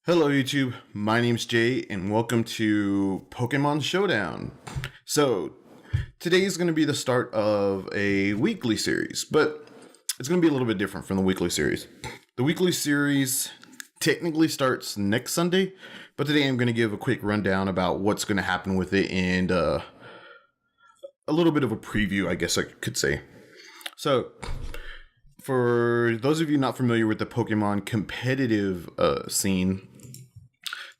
Hello YouTube, my name's Jay and welcome to Pokemon Showdown. So, today is going to be the start of a weekly series, but it's going to be a little bit different from the weekly series. The weekly series technically starts next Sunday, but today I'm going to give a quick rundown about what's going to happen with it and a little bit of a preview, I guess I could say. So, for those of you not familiar with the Pokemon competitive scene,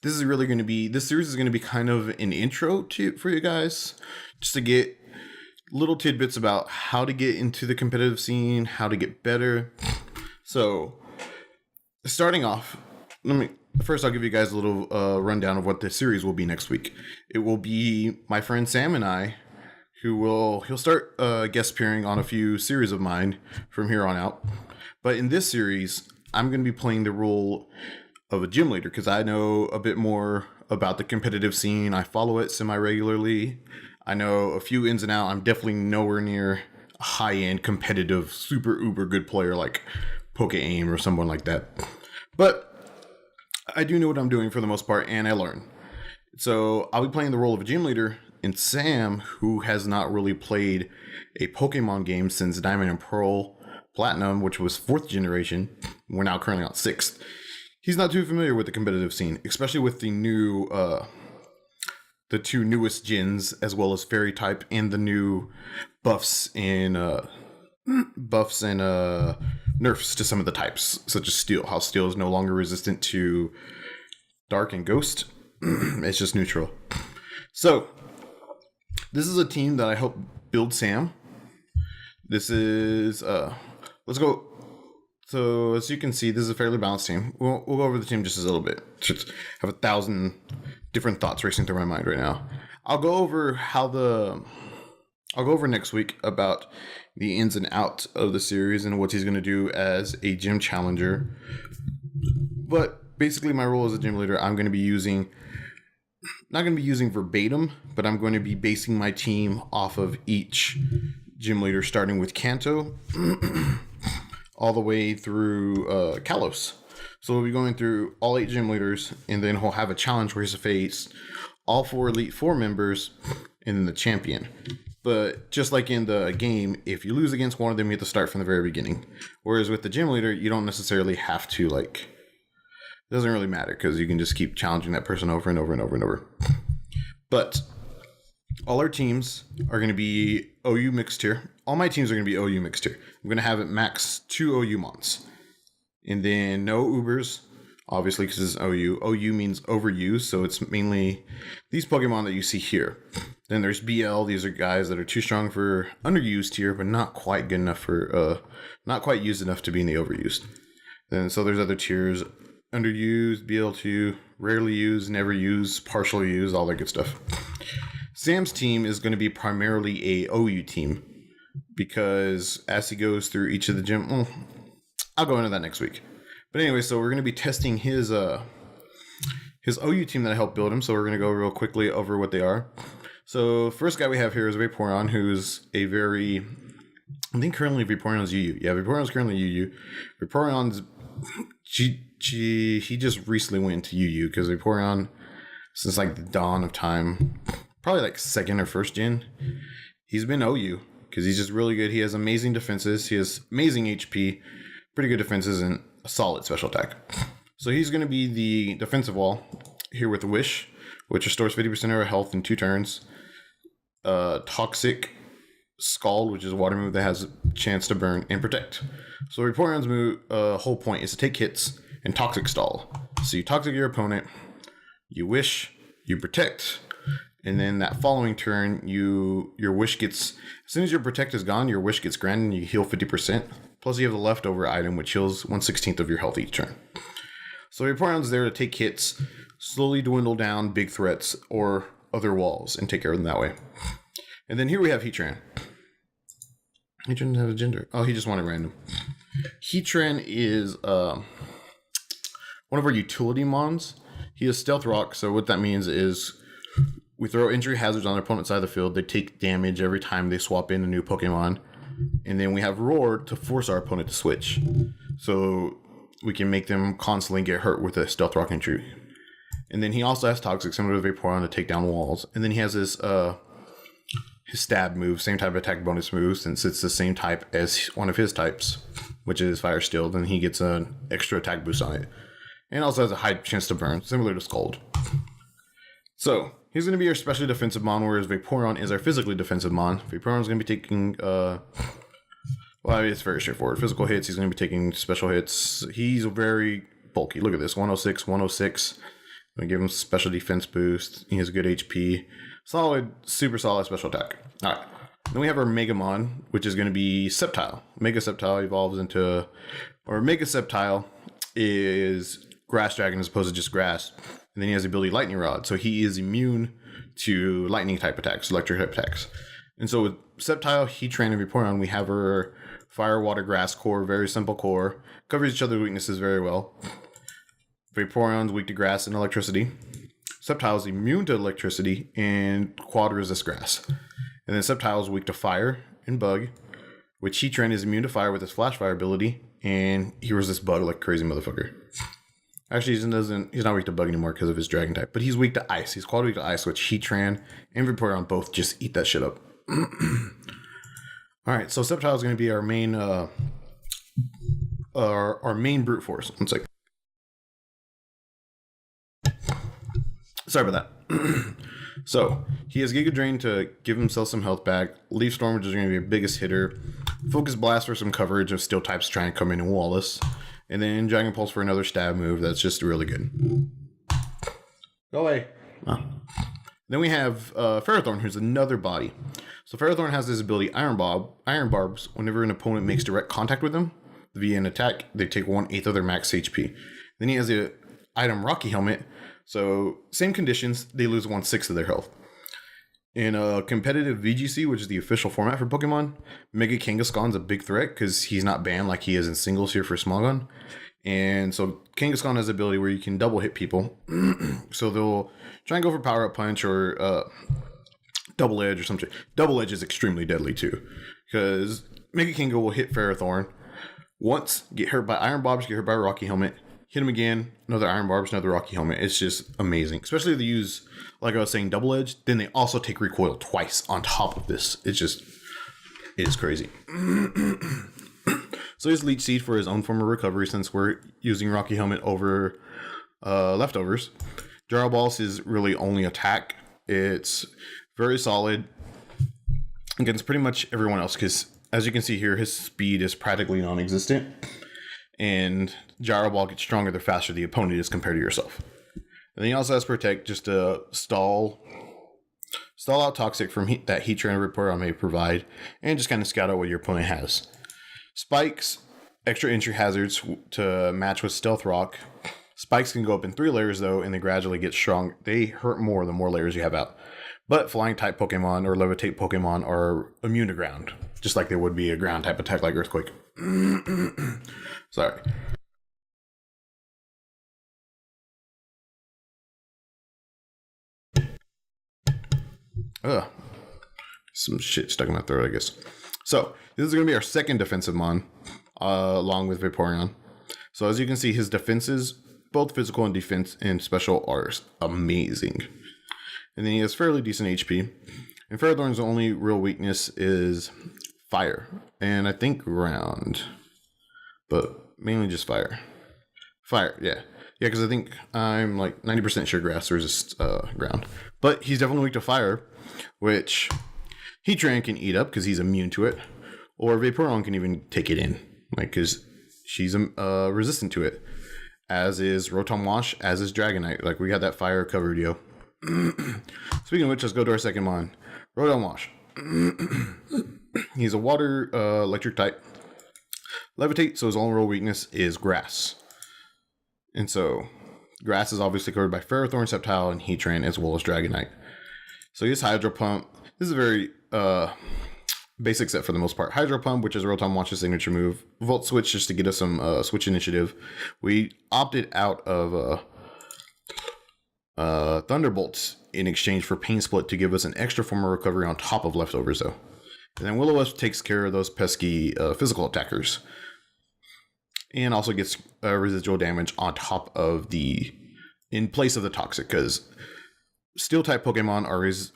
this series is going to be kind of an intro for you guys, just to get little tidbits about how to get into the competitive scene, how to get better. So, starting off, I'll give you guys a little rundown of what the series will be next week. It will be my friend Sam and I, he'll start guest appearing on a few series of mine from here on out. But in this series, I'm going to be playing the role of a gym leader because I know a bit more about the competitive scene. I follow it semi-regularly. I know a few ins and outs. I'm definitely nowhere near a high-end competitive super uber good player like Poke-Aim or someone like that. But I do know what I'm doing for the most part, and I learn. So I'll be playing the role of a gym leader, and Sam, who has not really played a Pokemon game since Diamond and Pearl Platinum, which was 4th generation, we're now currently on 6th. He's not too familiar with the competitive scene, especially with the two newest gens, as well as Fairy type, and the new buffs and nerfs to some of the types, such as Steel. How Steel is no longer resistant to Dark and Ghost. It's just neutral. So, this is a team that I helped build Sam. This is, let's go. So, as you can see, this is a fairly balanced team. We'll go over the team just a little bit. Just have 1,000 different thoughts racing through my mind right now. I'll go over next week about the ins and outs of the series and what he's going to do as a gym challenger. But basically, my role as a gym leader, I'm going to be not going to be using verbatim, but I'm going to be basing my team off of each gym leader, starting with Kanto all the way through Kalos. So we'll be going through all 8 gym leaders, and then he'll have a challenge where he's to face all 4 Elite Four members and then the champion. But just like in the game, if you lose against one of them, you have to start from the very beginning. Whereas with the gym leader, you don't necessarily have to, it doesn't really matter because you can just keep challenging that person over and over and over and over. But all our teams are going to be OU mixed tier. All my teams are going to be OU mixed tier. I'm going to have it max 2 OU mons. And then no Ubers, obviously, because it's OU. OU means overused, so it's mainly these Pokemon that you see here. Then there's BL. These are guys that are too strong for underused tier, but not quite good enough for, not quite used enough to be in the overused. Then so there's other tiers: underused, BL2, rarely used, never used, partially used, all that good stuff. Sam's team is going to be primarily a OU team because as he goes through each of the gym, I'll go into that next week. But anyway, so we're going to be testing his OU team that I helped build him. So we're going to go real quickly over what they are. So first guy we have here is Vaporeon, who's I think currently Vaporeon's UU. Yeah, Vaporeon's currently UU. Vaporeon's he just recently went into UU because Vaporeon, since the dawn of time, probably 2nd or 1st gen, he's been OU because he's just really good. He has amazing defenses. He has amazing HP, pretty good defenses, and a solid special attack. So he's going to be the defensive wall here with Wish, which restores 50% of our health in 2 turns. Toxic Scald, which is a water move that has a chance to burn, and Protect. So Vaporeon's whole point is to take hits and Toxic Stall. So you Toxic your opponent, you Wish, you Protect, and then that following turn, your Wish gets, as soon as your Protect is gone, your Wish gets granted and you heal 50%. Plus you have the leftover item, which heals 1/16 of your health each turn. So Vaporeon's there to take hits, slowly dwindle down big threats or other walls, and take care of them that way. And then here we have Heatran. He didn't have a gender. Oh, he just wanted random. Heatran is one of our utility mons. He is Stealth Rock, so what that means is we throw injury hazards on their opponent's side of the field. They take damage every time they swap in a new Pokemon. And then we have Roar to force our opponent to switch. So we can make them constantly get hurt with a Stealth Rock entry. And then he also has Toxic, similar to Vaporeon, to take down walls. And then he has his stab move, same type of attack bonus move, since it's the same type as one of his types, which is Fire Steel. Then he gets an extra attack boost on it. And also has a high chance to burn, similar to Scald. So, he's going to be our specially defensive mon, whereas Vaporeon is our physically defensive mon. Vaporeon is going to be taking, well, it's very straightforward. Physical hits, he's going to be taking special hits. He's very bulky. Look at this, 106, 106. I'm going to give him special defense boost. He has good HP. Solid, super solid special attack. Alright. Then we have our Megamon, which is going to be Sceptile. Mega Sceptile evolves into... Or Mega Sceptile is Grass Dragon as opposed to just Grass. And then he has the ability Lightning Rod. So he is immune to lightning type attacks, electric type attacks. And so with Sceptile, Heatran, and Vaporeon, we have our Fire, Water, Grass core. Very simple core. Covers each other's weaknesses very well. Vaporeon's weak to grass and electricity. Sceptile is immune to electricity and quad resist grass. And then Sceptile is weak to fire and bug, which Heatran is immune to fire with his Flash Fire ability, and he resists bug like a crazy motherfucker. Actually, he's not weak to bug anymore because of his dragon type, but he's weak to ice. He's quad weak to ice, which Heatran and Vaporeon both just eat that shit up. Alright, so Sceptile is going to be our main our main brute force. One second. Sorry about that. So, he has Giga Drain to give himself some health back. Leaf Storm, which is going to be your biggest hitter. Focus Blast for some coverage of steel types trying to come in and wall us. And then Dragon Pulse for another stab move that's just really good. Go away. Oh. Then we have Ferrothorn, who's another body. So Ferrothorn has this ability, Iron Barbs. Whenever an opponent makes direct contact with them via an attack, they take 1/8 of their max HP. Then he has the item Rocky Helmet. So, same conditions, they lose 1/6 of their health. In a competitive VGC, which is the official format for Pokemon, Mega Kangaskhan's a big threat because he's not banned like he is in singles here for Smogon. And so, Kangaskhan has the ability where you can double hit people. So, they'll try and go for Power Up Punch or Double Edge or something. Double Edge is extremely deadly too, because Mega Kanga will hit Ferrothorn once, get hurt by Iron Barbs, get hurt by Rocky Helmet. Hit him again, another Iron Barbs, another Rocky Helmet. It's just amazing. Especially if they use, like I was saying, Double Edge. Then they also take Recoil twice on top of this. It is crazy. So he's Leech Seed for his own form of recovery since we're using Rocky Helmet over leftovers. Gyro Balls is really only attack. It's very solid against pretty much everyone else because, as you can see here, his speed is practically non-existent. And Gyro Ball gets stronger the faster the opponent is compared to yourself. And then he also has Protect just to stall out Toxic from that Heatran and Vaporeon may provide, and just kind of scout out what your opponent has. Spikes, extra entry hazards to match with Stealth Rock. Spikes can go up in 3 layers though, and they gradually get strong. They hurt more the more layers you have out. But Flying type Pokemon or Levitate Pokemon are immune to ground, just like they would be a ground type attack like Earthquake. Sorry. Ugh. Some shit stuck in my throat, I guess. So, this is going to be our second defensive mon, along with Vaporeon. So, as you can see, his defenses, both physical and defense and special, are amazing. And then he has fairly decent HP. And Ferrothorn's only real weakness is fire. And I think ground. But mainly just fire. Fire, yeah. Yeah, because I think I'm like 90% sure grass resists ground. But he's definitely weak to fire, which Heatran can eat up because he's immune to it. Or Vaporeon can even take it in, like, because she's resistant to it. As is Rotom Wash, as is Dragonite. Like, we got that fire covered, yo. Speaking of which, let's go to our second mon. Rotom Wash. He's a water electric type. Levitate, so his only real weakness is grass. And so, grass is obviously covered by Ferrothorn, Sceptile, and Heatran, as well as Dragonite. So he has Hydro Pump. This is a very basic set for the most part. Hydro Pump, which is Rotom Wash's signature move. Volt Switch, just to get us some switch initiative. We opted out of Thunderbolts in exchange for Pain Split to give us an extra form of recovery on top of leftovers, though. And then Will-O-Wisp takes care of those pesky physical attackers. and also gets residual damage on top of in place of the toxic, because steel type Pokemon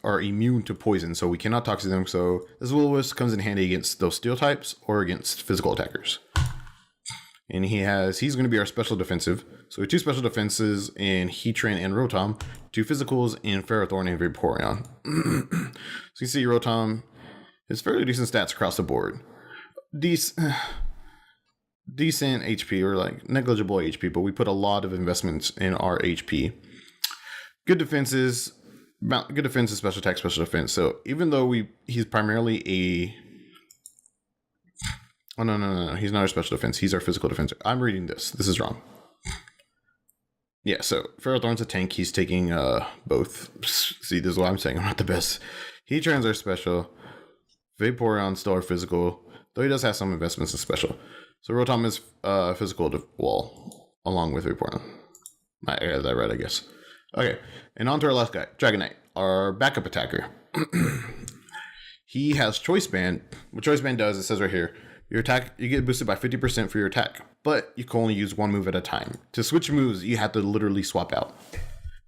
are immune to poison, so we cannot toxic them. So this Will-O-Wisp comes in handy against those steel types or against physical attackers. And he's going to be our special defensive. So we have 2 special defenses in Heatran and Rotom, 2 physicals in Ferrothorn and Vaporeon. So you see Rotom has fairly decent stats across the board. Decent HP, or like negligible HP, but we put a lot of investments in our HP. Good defenses, special attack, special defense. So even though he's primarily a... Oh, no. He's not our special defense. He's our physical defense. I'm reading this. This is wrong. Yeah, so Ferrothorn's a tank. He's taking both. See, this is what I'm saying. I'm not the best. Heatran's our special. Vaporeon's still our physical, though he does have some investments in special. So Rotom is physical wall, along with Vaporeon. I got that right, I guess. Okay, and on to our last guy, Dragonite, our backup attacker. He has Choice Band. What Choice Band does, it says right here, your attack, you get boosted by 50% for your attack, but you can only use 1 move at a time. To switch moves, you have to literally swap out.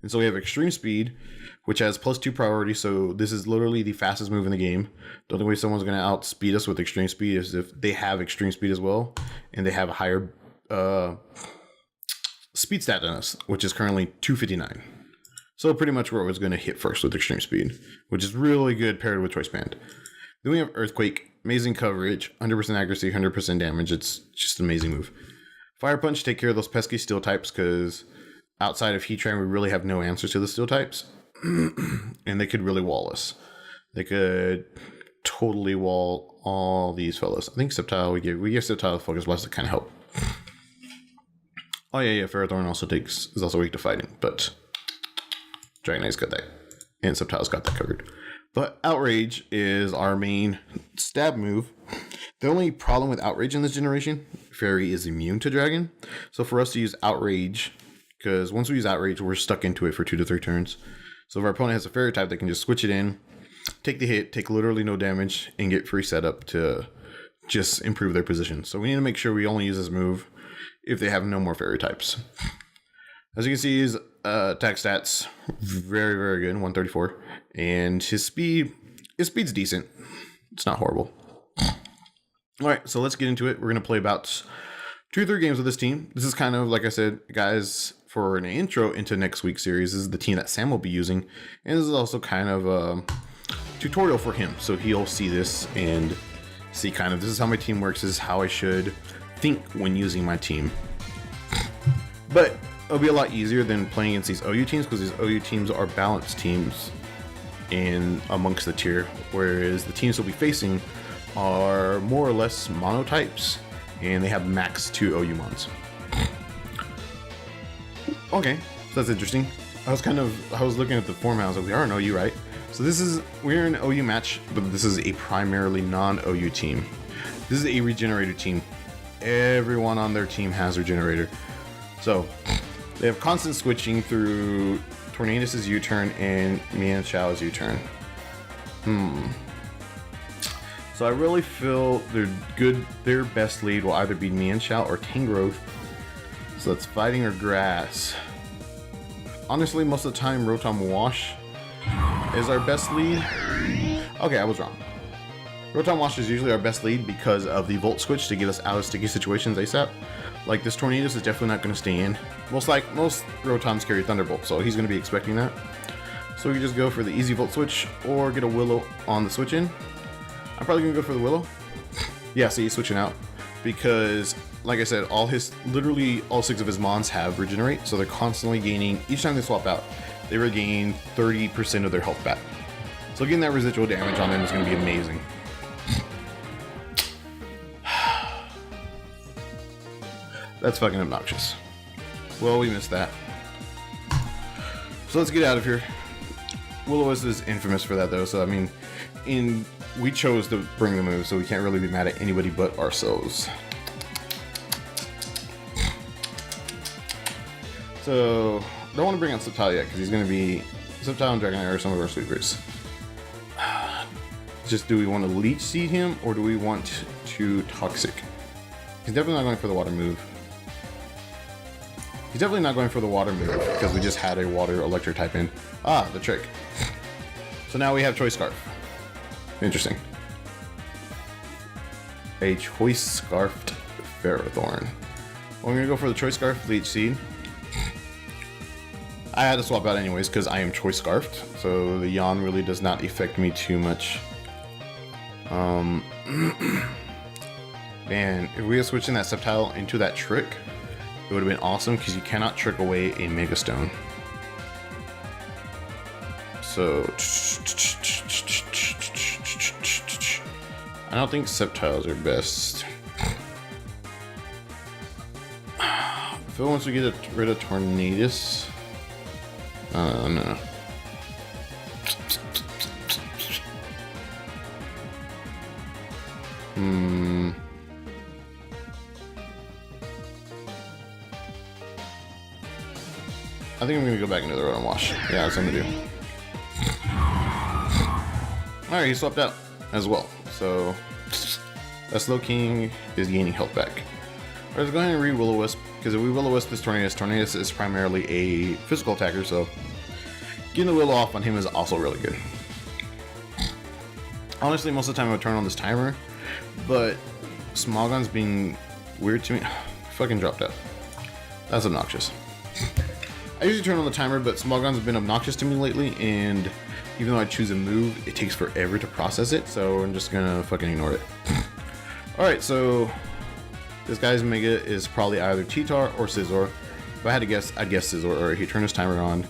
And so we have Extreme Speed, which has +2 priority, so this is literally the fastest move in the game. The only way someone's going to outspeed us with Extreme Speed is if they have Extreme Speed as well, and they have a higher speed stat than us, which is currently 259. So pretty much where it was going to hit first with Extreme Speed, which is really good paired with Choice Band. Then we have Earthquake, amazing coverage, 100% accuracy, 100% damage. It's just an amazing move. Fire Punch, take care of those pesky steel types, because outside of Heatran, we really have no answers to the steel types. And they could really wall us. They could totally wall all these fellas. I think Sceptile, we give Sceptile Focus Blast to kind of help. Oh yeah, Ferrothorn is also weak to fighting, but Dragonite's got that, and Sceptile's got that covered. But Outrage is our main stab move. The only problem with Outrage in this generation, Fairy is immune to Dragon. So for us to use Outrage, because once we use Outrage, we're stuck into it for 2 to 3 turns. So if our opponent has a Fairy type, they can just switch it in, take the hit, take literally no damage, and get free setup to just improve their position. So we need to make sure we only use this move if they have no more Fairy types. As you can see, his attack stats, very, very good, 134. And his speed's decent. It's not horrible. All right, so let's get into it. We're going to play about 2 or 3 games with this team. This is kind of, like I said, guys, for an intro into next week's series. This is the team that Sam will be using. And this is also kind of a tutorial for him. So he'll see this and see kind of, this is how my team works. This is how I should think when using my team. But it'll be a lot easier than playing against these OU teams, because these OU teams are balanced teams in amongst the tier, whereas the teams we'll be facing are more or less monotypes, and they have max 2 OU mons. Okay, so that's interesting. I was looking at the format. I was like, we are an OU, right? So we're an OU match, but this is a primarily non-OU team. This is a regenerator team. Everyone on their team has regenerator. So they have constant switching through Tornadus' U-turn and Mienshau's U-turn. So I really feel their best lead will either be Mienshao or Tangrowth. So that's fighting or grass. Honestly, most of the time Rotom Wash is our best lead. Okay, I was wrong. Rotom Wash is usually our best lead because of the Volt Switch to get us out of sticky situations ASAP. Like, this Tornadus is definitely not going to stay in. Most Rotoms carry Thunderbolt, so he's going to be expecting that. So we can just go for the easy Volt Switch or get a Willow on the switch in. I'm probably going to go for the Willow. Yeah, see, he's switching out. Because, like I said, literally all 6 of his Mons have Regenerate, so they're constantly gaining, each time they swap out, they regain 30% of their health back. So getting that residual damage on them is going to be amazing. That's fucking obnoxious. Well, we missed that. So let's get out of here. Will-O-Wisp is infamous for that, though. So, I mean, we chose to bring the move, so we can't really be mad at anybody but ourselves. So, don't want to bring out Sceptile yet, because he's going to be... Sceptile and Dragonite are some of our sleepers. Just, do we want to Leech Seed him, or do we want to Toxic? He's definitely not going for the water move. He's definitely not going for the water move because we just had a water electric type in. Ah, the trick. So now we have Choice Scarf. Interesting. A Choice Scarfed Ferrothorn. Well, I'm gonna go for the Choice Scarf Leech Seed. I had to swap out anyways because I am Choice Scarfed, so the yawn really does not affect me too much. Man, if we had switched in that Sceptile into that Trick, it would have been awesome because you cannot trick away a Mega Stone. So I don't think Sceptiles are best. Phil wants to get rid of Tornadus. No. I think I'm gonna go back into the Rotom Wash. Yeah, that's what I'm gonna do. Alright, he swapped out as well. So that Slowking is gaining health back. Alright, let's go ahead and read Will-O-Wisp, because if we Will-O-Wisp this Tornadus, Tornadus is primarily a physical attacker, so getting the Will off on him is also really good. Honestly, most of the time I would turn on this timer, but Smogon's being weird to me. Fucking dropped out. That's obnoxious. I usually turn on the timer, but Smogon's been obnoxious to me lately, and even though I choose a move, it takes forever to process it, so I'm just gonna fucking ignore it. Alright, so this guy's Mega is probably either T-Tar or Scizor. If I had to guess, I'd guess Scizor. Alright, he turned his timer on.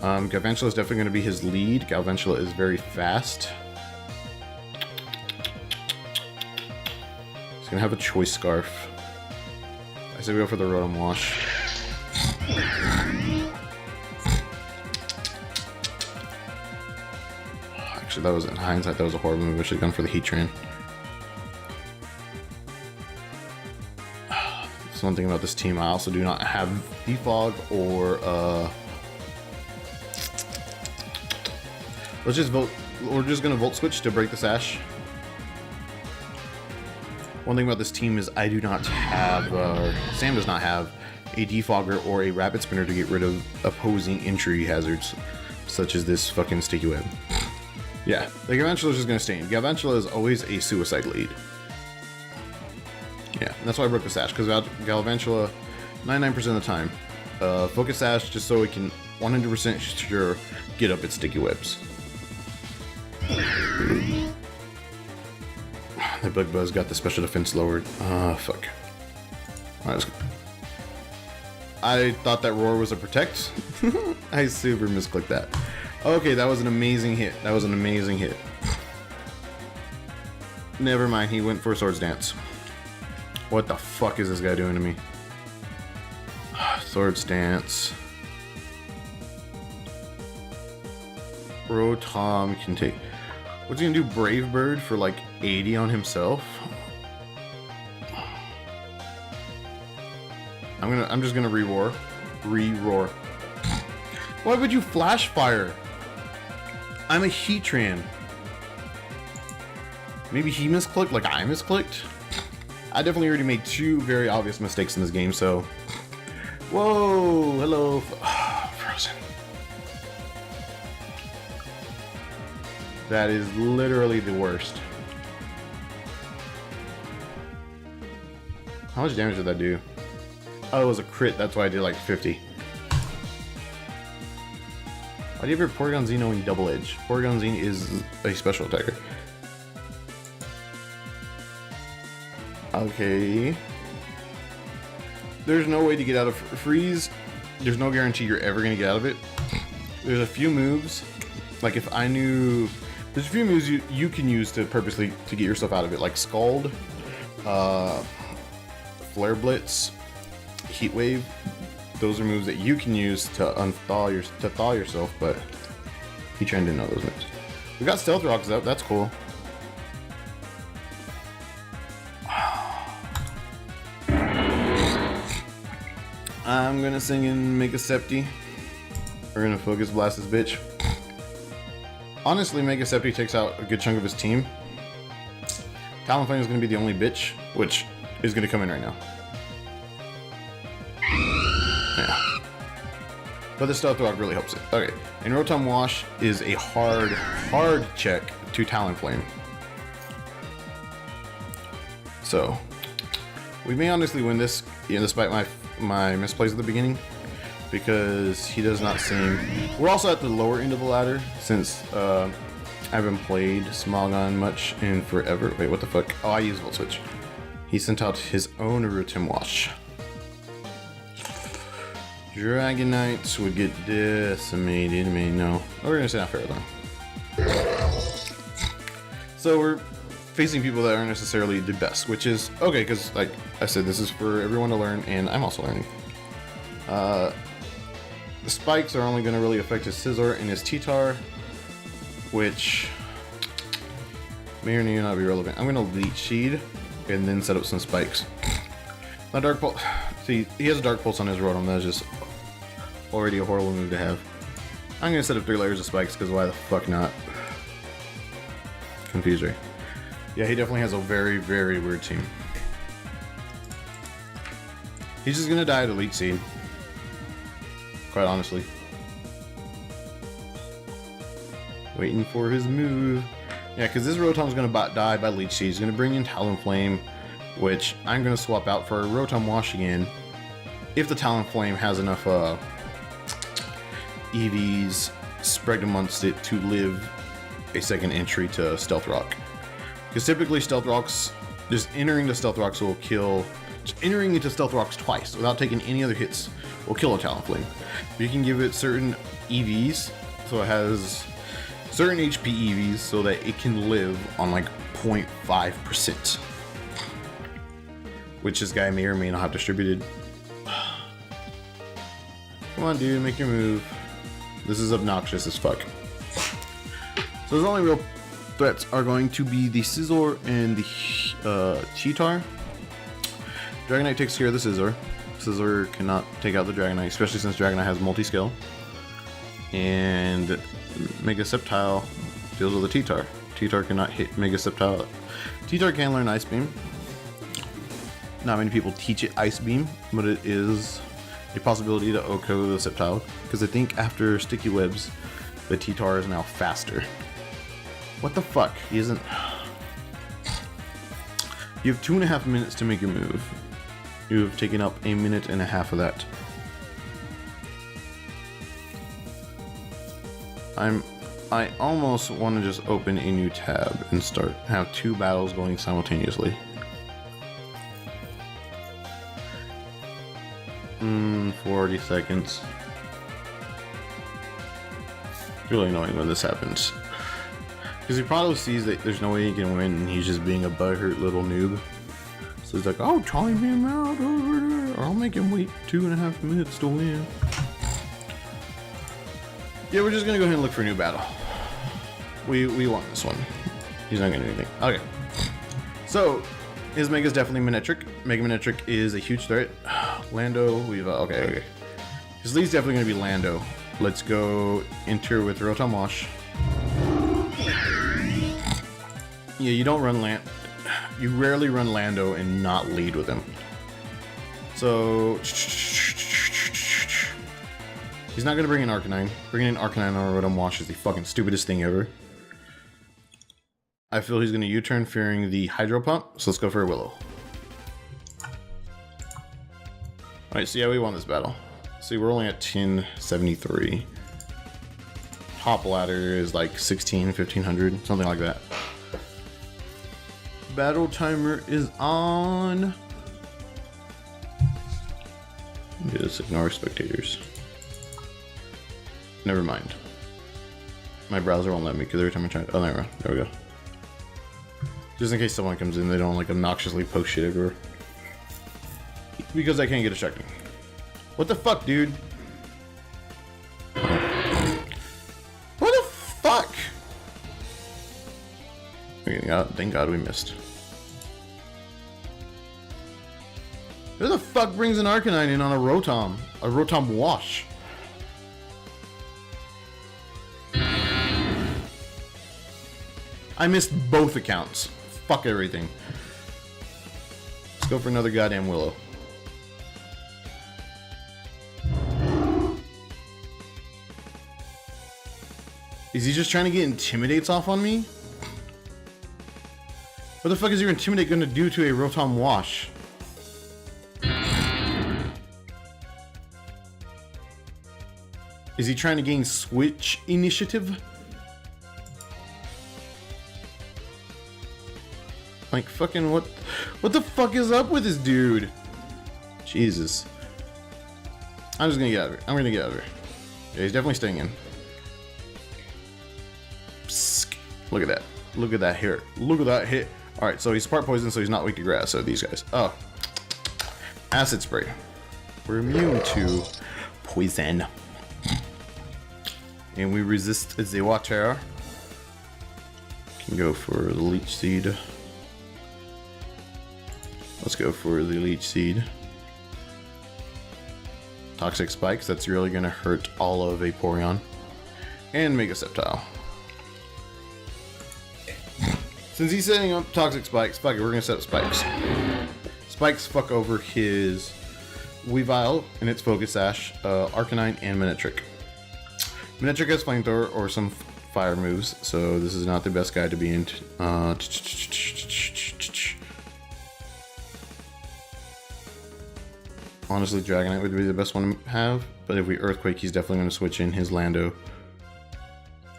Galvantula is definitely going to be his lead. Galvantula is very fast. He's going to have a Choice Scarf. I said we go for the Rotom Wash. Actually, that was, in hindsight, that was a horrible move. I should have gone for the Heat Train. That's one thing about this team. I also do not have Defog or let's just vote. We're just gonna Volt Switch to break the Sash. One thing about this team is I do not have, Sam does not have a Defogger or a Rapid Spinner to get rid of opposing entry hazards, such as this fucking Sticky Web. Yeah, the Galvantula is just gonna stay in. Galvantula is always a suicide lead. Yeah, and that's why I broke the Sash, because Galvantula, 99% of the time, Focus Sash just so it can 100% sure get up its Sticky Webs. The Bug Buzz got the special defense lowered. Fuck. Alright, let's go. I thought that Roar was a Protect. I super misclicked that. Okay, that was an amazing hit. That was an amazing hit. Never mind, he went for Swords Dance. What the fuck is this guy doing to me? Swords Dance. Rotom can take... What's he gonna do? Brave Bird for like 80 on himself? I'm just gonna re-roar. Re-roar. Why would you Flash Fire? I'm a Heatran. Maybe he misclicked like I misclicked? I definitely already made two very obvious mistakes in this game, so... Whoa! Hello! Frozen. That is literally the worst. How much damage did that do? Oh, it was a crit, that's why I did like 50. Why do you have your Porygon Z knowing Double Edge? Porygon Z is a special attacker. Okay. There's no way to get out of Freeze. There's no guarantee you're ever going to get out of it. There's a few moves. Like if I knew... There's a few moves you can use to purposely to get yourself out of it. Like Scald, Flare Blitz, Heat Wave. Those are moves that you can use to thaw yourself, but Heatran didn't know those moves. We got Stealth Rocks up, that's cool. I'm gonna sing and make a Septi. We're gonna Focus Blast this bitch. Honestly, Mega Septi takes out a good chunk of his team. Talonflame is gonna be the only bitch, which is gonna come in right now. Yeah. but the Stealth Rock really helps it. Okay, and Rotom Wash is a hard check to Talonflame. So, we may honestly win this, despite my misplays at the beginning, because he does not seem... We're also at the lower end of the ladder, since I haven't played Smogon much in forever. Wait, what the fuck? Oh, I use Volt Switch. He sent out his own Rotom Wash. Dragonites would get decimated. I mean, no. Oh, we're gonna say not fair though. So we're facing people that aren't necessarily the best, which is okay, because like I said, this is for everyone to learn, and I'm also learning. The spikes are only going to really affect his Scizor and his T-Tar, which may or may not be relevant. I'm going to Leech Seed and then set up some spikes. Now Dark Pulse, see, he has a Dark Pulse on his Rotom. That's just already a horrible move to have. I'm going to set up 3 layers of spikes, because why the fuck not? Confused, right? Yeah, he definitely has a very, very weird team. He's just gonna die to Leech Seed. Quite honestly. Waiting for his move. Yeah, because this Rotom's gonna die by Leech Seed. He's gonna bring in Talonflame, which I'm gonna swap out for a Rotom Wash again. If the Talonflame has enough EVs spread amongst it to live a second entry to Stealth Rock. Because typically Stealth Rocks, just entering the Stealth Rocks will kill, just entering into Stealth Rocks twice without taking any other hits will kill a Talonflame. You can give it certain EVs, so it has certain HP EVs so that it can live on like 0.5%. Which this guy may or may not have distributed. Come on dude, make your move. This is obnoxious as fuck. So there's only real threats are going to be the Scizor and the T-Tar. Dragonite takes care of the Scizor. Scizor cannot take out the Dragonite, especially since Dragonite has multi-scale. And Mega Sceptile deals with the T-Tar. T-Tar cannot hit Mega Sceptile. T-Tar can learn Ice Beam. Not many people teach it Ice Beam, but it is a possibility to OHKO the Sceptile. Because I think after Sticky Webs, the T-Tar is now faster. What the fuck? He isn't... You have 2.5 minutes to make your move. You have taken up 1.5 minutes of that. I almost want to just open a new tab and have 2 battles going simultaneously. 40 seconds. It's really annoying when this happens. Because he probably sees that there's no way he can win and he's just being a butthurt little noob. So he's like, oh, time him out over there. Or I'll make him wait 2.5 minutes to win. Yeah, we're just going to go ahead and look for a new battle. We want this one. He's not going to do anything. Okay. So, his Mega's definitely Manectric. Mega Manectric is a huge threat. Lando, okay. His lead's definitely going to be Lando. Let's go enter with Rotom Wash. Yeah, you don't run you rarely run Lando and not lead with him. So he's not gonna bring in Arcanine. Bringing in Arcanine on Rotom Wash is the fucking stupidest thing ever. I feel he's gonna U-turn fearing the Hydro Pump, so let's go for a Willow. Alright, so yeah, we won this battle. See, we're only at 1073. Top ladder is like 1500, something like that. Battle timer is on. Just ignore spectators. Never mind. My browser won't let me because every time I try. Oh, there we go. Just in case someone comes in, they don't like obnoxiously post shit everywhere. Because I can't get distracted. What the fuck, dude? What the fuck? Okay, thank God we missed. Who the fuck brings an Arcanine in on a Rotom? A Rotom Wash? I missed both accounts. Fuck everything. Let's go for another goddamn Willow. Is he just trying to get Intimidates off on me? What the fuck is your Intimidate going to do to a Rotom Wash? Is he trying to gain Switch initiative? Like fucking what the fuck is up with this dude? Jesus. I'm just gonna get out of here. I'm gonna get out of here. Yeah, he's definitely staying in. Psst. Look at that. Look at that here. Look at that hit. Alright, so he's part poison, so he's not weak to grass, so these guys. Oh. Acid spray. We're immune to poison. And we resist the water. Can go for the leech seed. Let's go for the leech seed. Toxic spikes, that's really gonna hurt all of Vaporeon. And Mega Sceptile. Since he's setting up toxic spikes, fuck it, we're gonna set up spikes. Spikes fuck over his Weavile and its Focus Sash, Arcanine, and Manectric. Manectric has Flamethrower or some fire moves, so this is not the best guy to be in. Honestly, Dragonite would be the best one to have, but if we Earthquake, he's definitely going to switch in his Lando.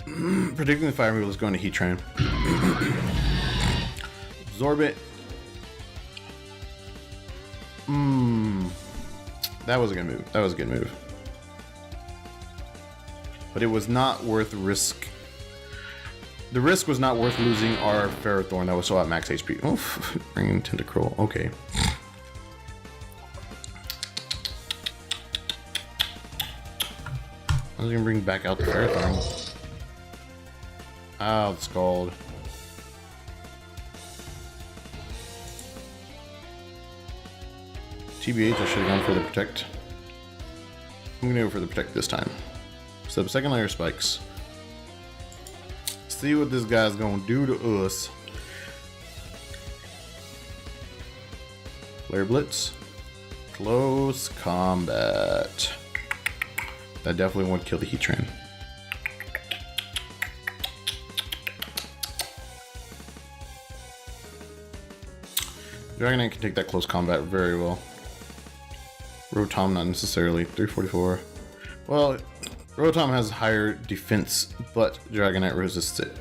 Predicting the fire move, let's go into Heat Train. Absorb it. That was a good move. That was a good move. But it was not worth risk. The risk was not worth losing our Ferrothorn that was still at max HP. Oof, bringing Tentacruel. Okay. I was gonna bring back out the Ferrothorn. Oh, the Scald. TBH, I should have gone for the Protect. I'm gonna go for the Protect this time. So, second layer spikes. See what this guy's gonna do to us. Flare Blitz. Close combat. That definitely won't kill the Heat Train. Dragonite can take that close combat very well. Rotom not necessarily. 344. Well, Rotom has higher defense, but Dragonite resists it.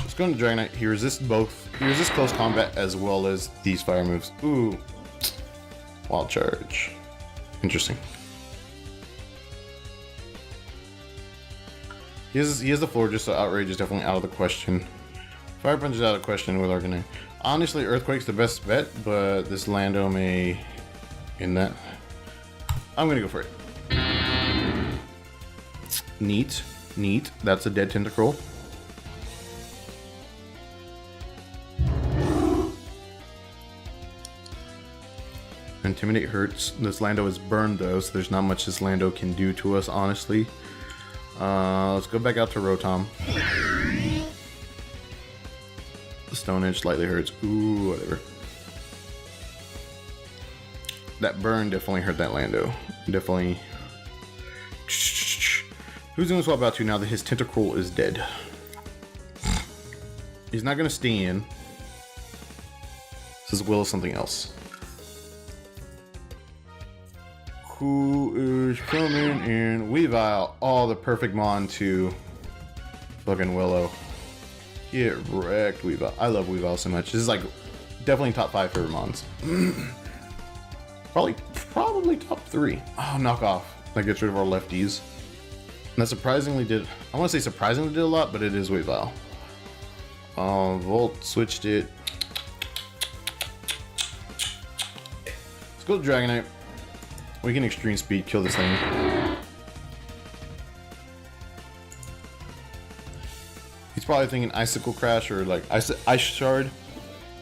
Let's go into Dragonite. He resists both. He resists close combat as well as these fire moves. Ooh. Wild Charge. Interesting. He has the floor just so Outrage is definitely out of the question. Fire Punch is out of the question with Arcanine. Honestly, Earthquake's the best bet, but this Lando may in that. I'm gonna go for it. Neat. Neat. That's a dead Tentacruel. Intimidate hurts. This Lando is burned though, so there's not much this Lando can do to us, honestly. Let's go back out to Rotom. Stone Edge slightly hurts. Ooh, whatever. That burn definitely hurt that Lando. Definitely. Who's gonna swap out to now that his Tentacruel is dead? He's not gonna stay in. This is Will something else. Who is coming in? Weavile. Oh, the perfect mon to fucking Willow. Get wrecked, Weavile. I love Weavile so much. This is like definitely top 5 favorite mons. Probably top 3. Oh, knock off. That gets rid of our lefties. And that surprisingly did. I want to say surprisingly did a lot, but it is Weavile. Volt switched it. Let's go to Dragonite. We can extreme speed kill this thing. He's probably thinking Icicle Crash or like Ice Shard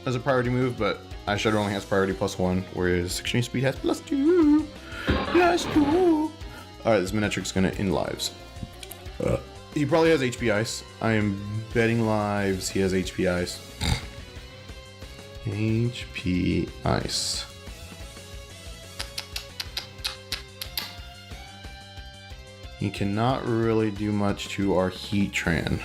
as a priority move, but Ice Shard only has priority +1, whereas extreme speed has +2. +2. Alright, this Manectric's gonna end lives. He probably has HP Ice. I am betting lives he has HP Ice. HP Ice. He cannot really do much to our Heatran.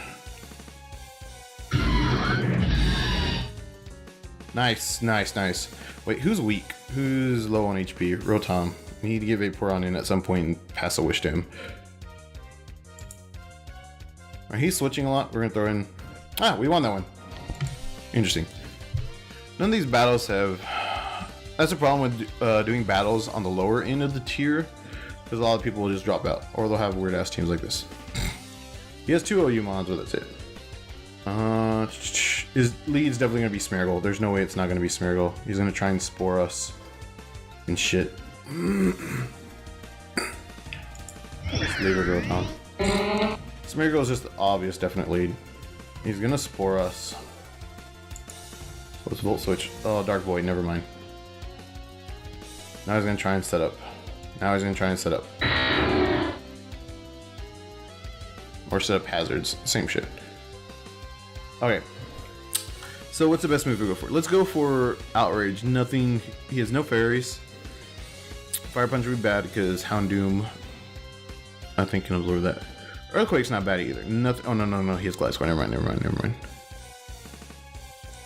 Nice, nice, nice. Wait, who's weak? Who's low on HP? Rotom. We need to give Vaporeon in at some point and pass a wish to him. Alright, he's switching a lot. We're gonna throw in... Ah, we won that one. Interesting. None of these battles have... That's the problem with doing battles on the lower end of the tier, because a lot of people will just drop out, or they'll have weird ass teams like this. He has 2 OU mons, but that's it. His lead's definitely gonna be Smeargle. There's no way it's not gonna be Smeargle. He's gonna try and spore us and shit. Let's leave it Rotom. Smeargle is just the obvious definite lead. He's gonna spore us. Let's Volt Switch. Oh, Dark Void, never mind. Now he's gonna try and set up. Or set up hazards. Same shit. Okay. So what's the best move to go for? Let's go for Outrage. Nothing. He has no fairies. Fire Punch would be bad because Houndoom, I think, can absorb that. Earthquake's not bad either. Nothing. Oh no. He has Gliscor. Never mind.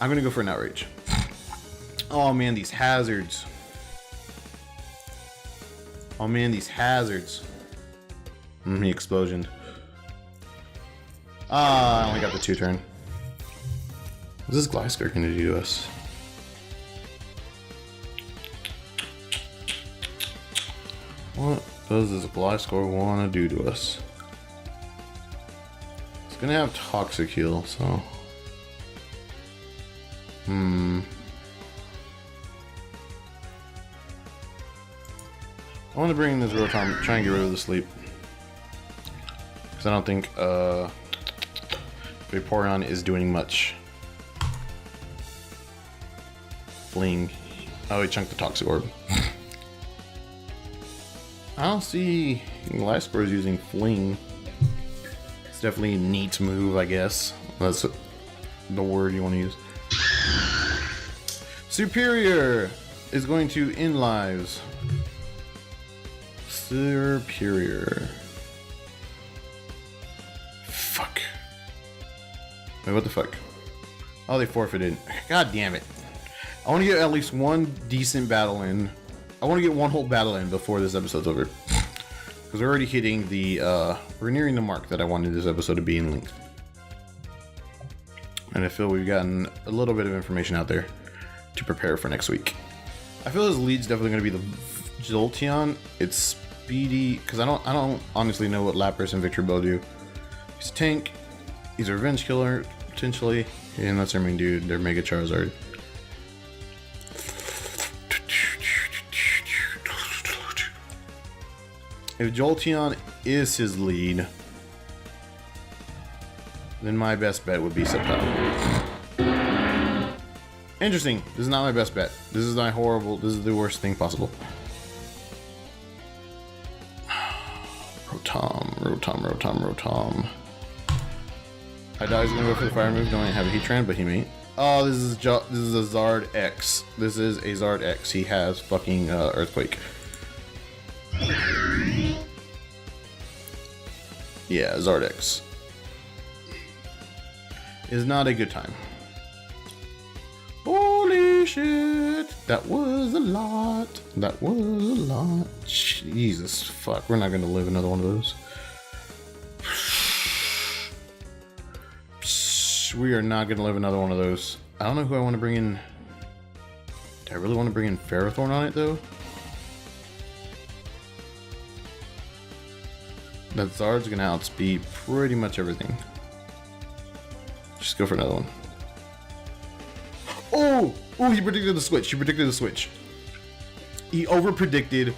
I'm gonna go for an Outrage. Oh man, these hazards. He explosioned. Ah, I only got the 2 turn. What is this Gliscor gonna do to us? What does this Gliscor wanna do to us? It's gonna have Toxic Heal, so... I want to bring in this Rotom, try and get rid of the sleep. Because I don't think Vaporeon is doing much. Fling. Oh, he chunked the Toxic Orb. I don't see Gliscor is using Fling. It's definitely a neat move, I guess. That's the word you want to use. Superior is going to end lives. Superior. Fuck. Wait, what the fuck? Oh, they forfeited. God damn it. I want to get at least one decent battle in. I want to get one whole battle in before this episode's over. Because we're already hitting the, we're nearing the mark that I wanted this episode to be in length. And I feel we've gotten a little bit of information out there to prepare for next week. I feel his lead's definitely going to be the Jolteon. It's speedy, because I don't honestly know what Lapras and Victreebel do. He's a tank. He's a revenge killer, potentially. And that's their main dude, their Mega Charizard. If Jolteon is his lead, then my best bet would be Sceptile. Interesting. This is not my best bet. This is this is the worst thing possible. Rotom. I doubt he's gonna go for the fire move. Don't even have a Heatran, but he may. Oh, this is a Zard X. This is a Zard X. He has fucking Earthquake. Yeah, Zard X is not a good time. Holy shit! That was a lot. Jesus fuck, we're not gonna live another one of those. We are not gonna live another one of those. I don't know who I want to bring in. Do I really want to bring in Ferrothorn on it though? That Zard's gonna outspeed pretty much everything. Just go for another one. Oh, he predicted the switch. He over-predicted,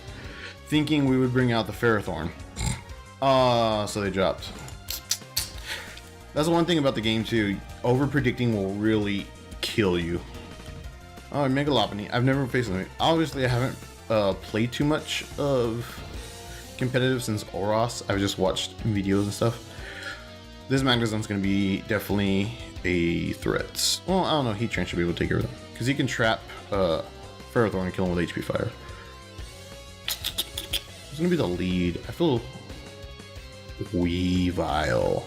thinking we would bring out the Ferrothorn. So they dropped. That's the one thing about the game too. Over-predicting will really kill you. Oh, Mega Lopunny. I've never faced them. Obviously, I haven't played too much of competitive since Oros. I've just watched videos and stuff. This Magnezon's going to be definitely a threat. Well, I don't know. Heatran should be able to take care of them because he can trap Ferrothorn and kill him with HP Fire. It's going to be the lead. I feel Weavile.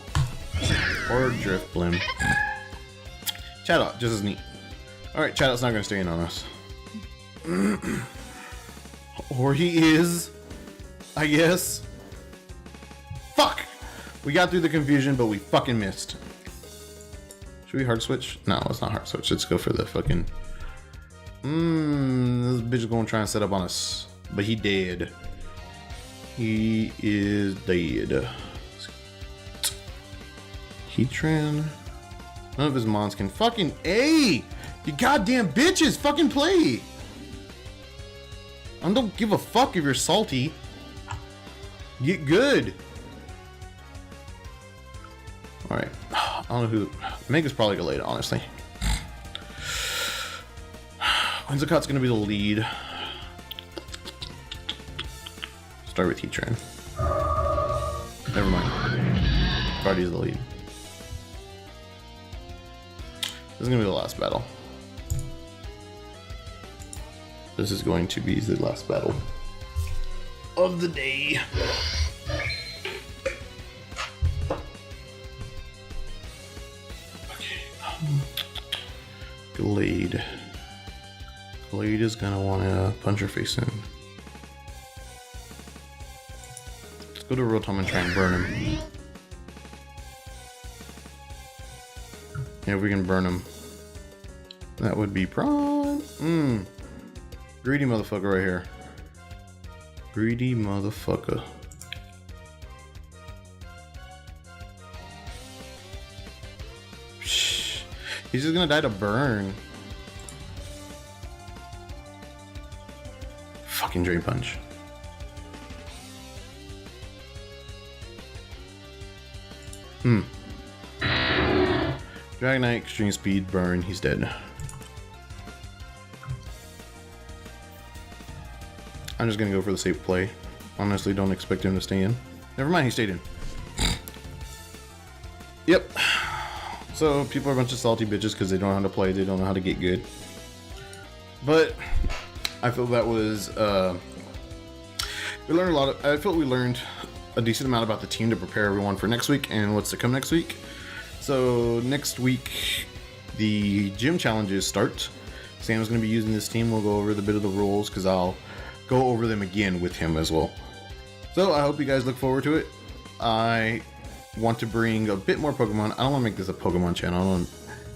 Or Drifblim. Chatot, just as neat. Alright, Chatot's not gonna stay in on us. Or he is, I guess. Fuck! We got through the confusion, but we fucking missed. Should we hard switch? No, let's not hard switch. Let's go for the fucking... this bitch is gonna try and set up on us. But he dead. He is dead. Heatran. None of his mons can fucking... Hey! You goddamn bitches! Fucking play! I don't give a fuck if you're salty. Get good. Alright. I don't know who... Mega's probably Galata, honestly. Whimsicott's gonna be the lead. Start with Heatran. Never mind. Guardia's the lead. This is gonna be the last battle. This is going to be the last battle of the day. Okay. Glade. Glade is gonna wanna punch her face in. Let's go to Rotom and try and burn him. Yeah, if we can burn him, that would be prime. Greedy motherfucker right here. Greedy motherfucker. Shh. He's just gonna die to burn. Fucking Drain Punch. Dragonite, Extreme Speed, Burn, he's dead. I'm just gonna go for the safe play. Honestly, don't expect him to stay in. Never mind, he stayed in. Yep. So, people are a bunch of salty bitches because they don't know how to play, they don't know how to get good. But, I feel that was, we learned a lot of, I feel we learned a decent amount about the team to prepare everyone for next week and what's to come next week. So next week, the gym challenges start. Sam's going to be using this team. We'll go over the bit of the rules because I'll go over them again with him as well. So I hope you guys look forward to it. I want to bring a bit more Pokemon. I don't want to make this a Pokemon channel,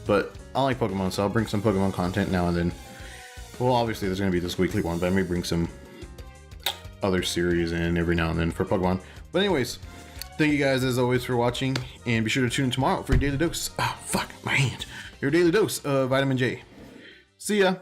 but I like Pokemon, so I'll bring some Pokemon content now and then. Well, obviously there's going to be this weekly one, but I may bring some other series in every now and then for Pokemon. But anyways, thank you guys as always for watching, and be sure to tune in tomorrow for your daily dose. Oh, fuck, my hand. Your daily dose of Vitamin J. See ya.